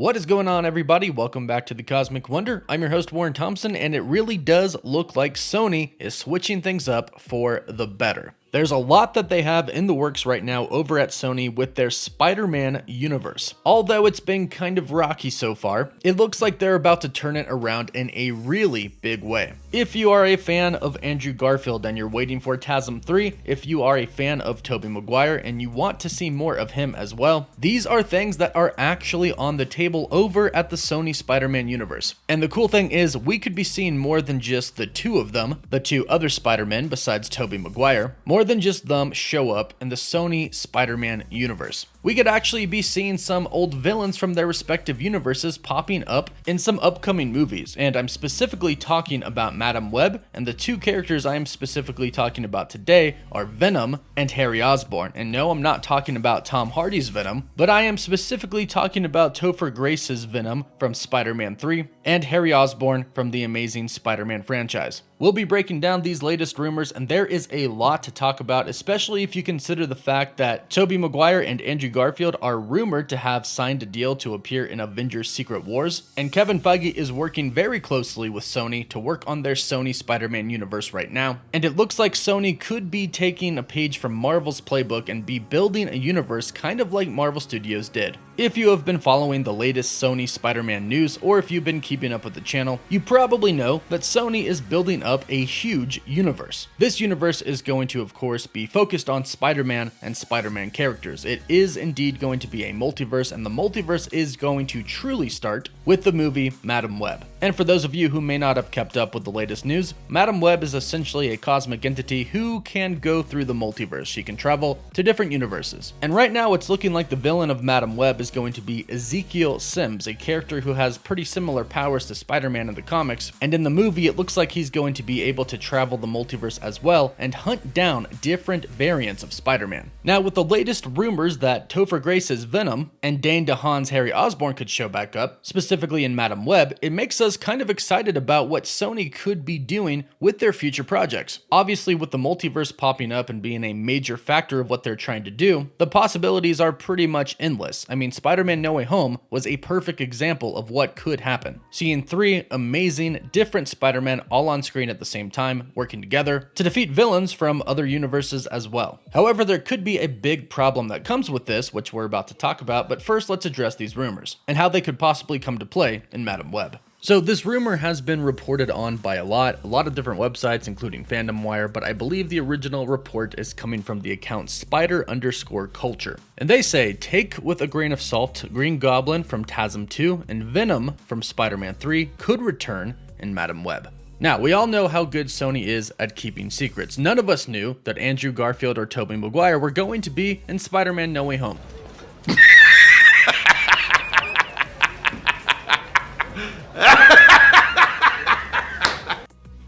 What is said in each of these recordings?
What is going on, everybody? Welcome back to the Cosmic Wonder. I'm your host, Warren Thompson, and it really does look like Sony is switching things up for the better. There's a lot that they have in the works right now over at Sony with their Spider-Man universe. Although it's been kind of rocky so far, it looks like they're about to turn it around in a really big way. If you are a fan of Andrew Garfield and you're waiting for TASM 3, if you are a fan of Tobey Maguire and you want to see more of him as well, these are things that are actually on the table over at the Sony Spider-Man universe. And the cool thing is we could be seeing more than just the two of them, the two other Spider-Men besides Tobey Maguire, more than just them show up in the Sony Spider-Man universe. We could actually be seeing some old villains from their respective universes popping up in some upcoming movies, and I'm specifically talking about Madam Web, and the two characters I am specifically talking about today are Venom and Harry Osborn. And no, I'm not talking about Tom Hardy's Venom, but I am specifically talking about Topher Grace's Venom from Spider-Man 3 and Harry Osborn from the Amazing Spider-Man franchise. We'll be breaking down these latest rumors, and there is a lot to talk about, especially if you consider the fact that Tobey Maguire and Andrew Garfield are rumored to have signed a deal to appear in Avengers Secret Wars, and Kevin Feige is working very closely with Sony to work on their Sony Spider-Man universe right now, and it looks like Sony could be taking a page from Marvel's playbook and be building a universe kind of like Marvel Studios did. If you have been following the latest Sony Spider-Man news, or if you've been keeping up with the channel, you probably know that Sony is building up a huge universe. This universe is going to, of course, be focused on Spider-Man and Spider-Man characters. It is indeed going to be a multiverse, and the multiverse is going to truly start with the movie Madam Web. And for those of you who may not have kept up with the latest news, Madam Web is essentially a cosmic entity who can go through the multiverse. She can travel to different universes. And right now it's looking like the villain of Madam Web is going to be Ezekiel Sims, a character who has pretty similar powers to Spider-Man in the comics. And in the movie, it looks like he's going to be able to travel the multiverse as well and hunt down different variants of Spider-Man. Now, with the latest rumors that Topher Grace's Venom and Dane DeHaan's Harry Osborn could show back up, specifically in Madam Web, it makes us kind of excited about what Sony could be doing with their future projects. Obviously, with the multiverse popping up and being a major factor of what they're trying to do, the possibilities are pretty much endless. I mean, Spider-Man No Way Home was a perfect example of what could happen. Seeing three amazing, different Spider-Men all on screen at the same time, working together to defeat villains from other universes as well. However, there could be a big problem that comes with this, which we're about to talk about, but first let's address these rumors and how they could possibly come to play in Madam Web. So this rumor has been reported on by a lot of different websites, including FandomWire, but I believe the original report is coming from the account Spider_Culture. And they say, take with a grain of salt, Green Goblin from TASM 2 and Venom from Spider-Man 3 could return in Madam Web. Now, we all know how good Sony is at keeping secrets. None of us knew that Andrew Garfield or Tobey Maguire were going to be in Spider-Man No Way Home.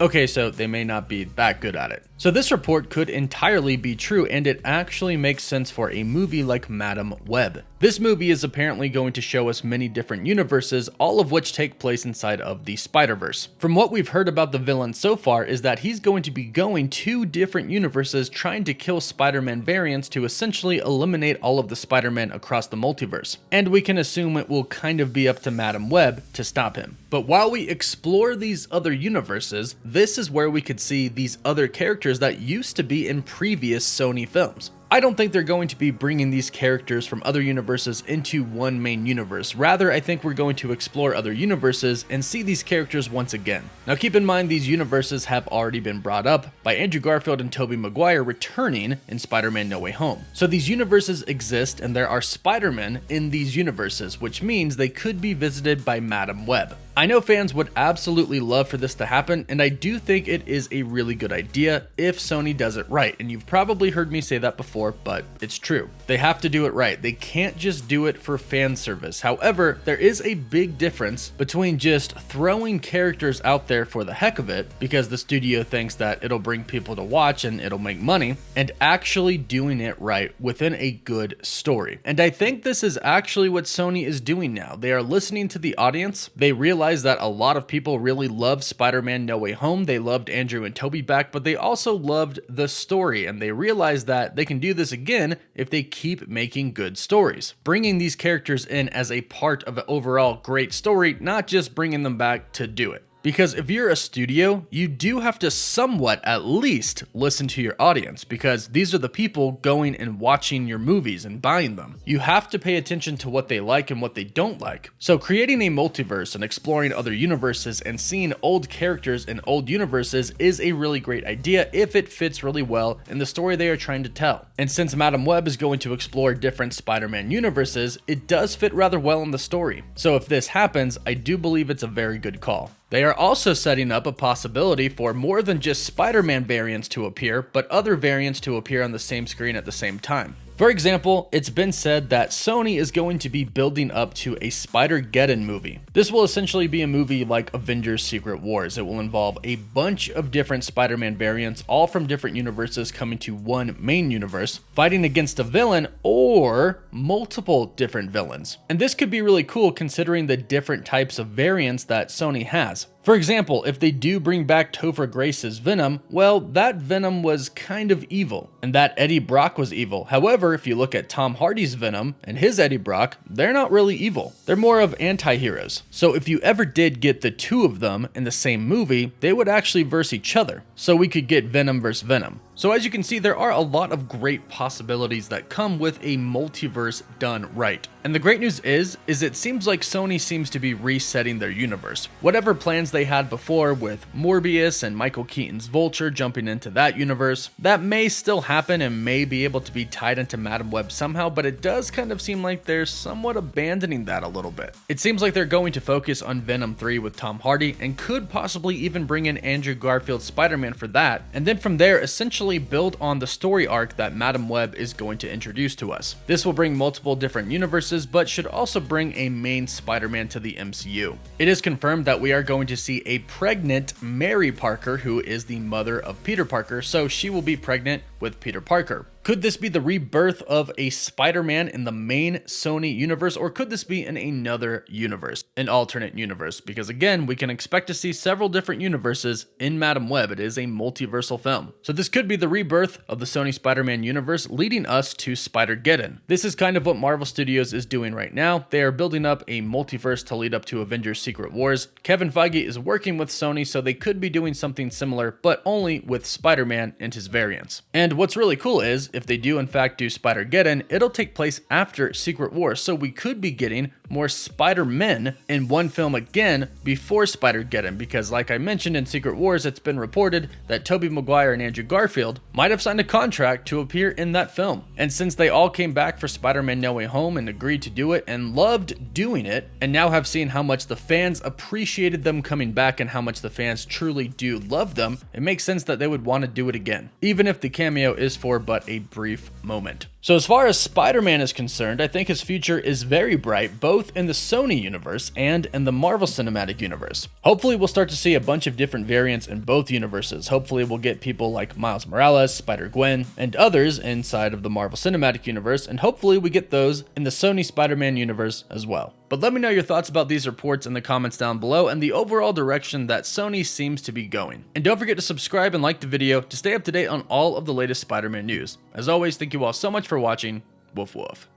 Okay, so they may not be that good at it. So this report could entirely be true, and it actually makes sense for a movie like Madam Web. This movie is apparently going to show us many different universes, all of which take place inside of the Spider-Verse. From what we've heard about the villain so far is that he's going to be going to different universes trying to kill Spider-Man variants to essentially eliminate all of the Spider-Men across the multiverse. And we can assume it will kind of be up to Madam Web to stop him. But while we explore these other universes, this is where we could see these other characters that used to be in previous Sony films. I don't think they're going to be bringing these characters from other universes into one main universe. Rather, I think we're going to explore other universes and see these characters once again. Now keep in mind, these universes have already been brought up by Andrew Garfield and Tobey Maguire returning in Spider-Man No Way Home. So these universes exist, and there are Spider-Men in these universes, which means they could be visited by Madam Web. I know fans would absolutely love for this to happen, and I do think it is a really good idea if Sony does it right, and you've probably heard me say that before, but it's true. They have to do it right. They can't just do it for fan service. However, there is a big difference between just throwing characters out there for the heck of it, because the studio thinks that it'll bring people to watch and it'll make money, and actually doing it right within a good story. And I think this is actually what Sony is doing now. They are listening to the audience. They realize that a lot of people really loved Spider-Man No Way Home. They loved Andrew and Tobey back, but they also loved the story, and they realized that they can do do this again if they keep making good stories, bringing these characters in as a part of an overall great story, not just bringing them back to do it. Because if you're a studio, you do have to somewhat at least listen to your audience, because these are the people going and watching your movies and buying them. You have to pay attention to what they like and what they don't like. So creating a multiverse and exploring other universes and seeing old characters in old universes is a really great idea if it fits really well in the story they are trying to tell. And since Madam Web is going to explore different Spider-Man universes, it does fit rather well in the story. So if this happens, I do believe it's a very good call. They are also setting up a possibility for more than just Spider-Man variants to appear, but other variants to appear on the same screen at the same time. For example, it's been said that Sony is going to be building up to a Spidergeddon movie. This will essentially be a movie like Avengers Secret Wars. It will involve a bunch of different Spider-Man variants, all from different universes coming to one main universe, fighting against a villain or multiple different villains. And this could be really cool considering the different types of variants that Sony has. For example, if they do bring back Topher Grace's Venom, well, that Venom was kind of evil, and that Eddie Brock was evil. However, if you look at Tom Hardy's Venom and his Eddie Brock, they're not really evil. They're more of anti-heroes. So if you ever did get the two of them in the same movie, they would actually verse each other. So we could get Venom versus Venom. So as you can see, there are a lot of great possibilities that come with a multiverse done right. And the great news is it seems like Sony seems to be resetting their universe. Whatever plans they had before with Morbius and Michael Keaton's Vulture jumping into that universe, that may still happen and may be able to be tied into Madam Web somehow, but it does kind of seem like they're somewhat abandoning that a little bit. It seems like they're going to focus on Venom 3 with Tom Hardy and could possibly even bring in Andrew Garfield's Spider-Man for that, and then from there essentially build on the story arc that Madam Web is going to introduce to us. This will bring multiple different universes, but should also bring a main Spider-Man to the MCU. It is confirmed that we are going to see a pregnant Mary Parker, who is the mother of Peter Parker, so she will be pregnant with Peter Parker. Could this be the rebirth of a Spider-Man in the main Sony universe, or could this be in another universe, an alternate universe? Because again, we can expect to see several different universes in Madam Web. It is a multiversal film. So this could be the rebirth of the Sony Spider-Man universe, leading us to Spidergeddon. This is kind of what Marvel Studios is doing right now. They are building up a multiverse to lead up to Avengers Secret Wars. Kevin Feige is working with Sony, so they could be doing something similar, but only with Spider-Man and his variants. And what's really cool is, if they do in fact do Spidergeddon, it'll take place after Secret Wars, so we could be getting more Spider-Men in one film again before Spidergeddon, because like I mentioned in Secret Wars, it's been reported that Tobey Maguire and Andrew Garfield might have signed a contract to appear in that film. And since they all came back for Spider-Man No Way Home and agreed to do it and loved doing it, and now have seen how much the fans appreciated them coming back and how much the fans truly do love them, it makes sense that they would want to do it again, even if the cameo is for but a brief moment. So as far as Spider-Man is concerned, I think his future is very bright, both in the Sony universe and in the Marvel Cinematic Universe. Hopefully we'll start to see a bunch of different variants in both universes. Hopefully we'll get people like Miles Morales, Spider-Gwen, and others inside of the Marvel Cinematic Universe, and hopefully we get those in the Sony Spider-Man universe as well. But let me know your thoughts about these reports in the comments down below and the overall direction that Sony seems to be going. And don't forget to subscribe and like the video to stay up to date on all of the latest Spider-Man news. As always, thank you all so much for watching. Woof woof.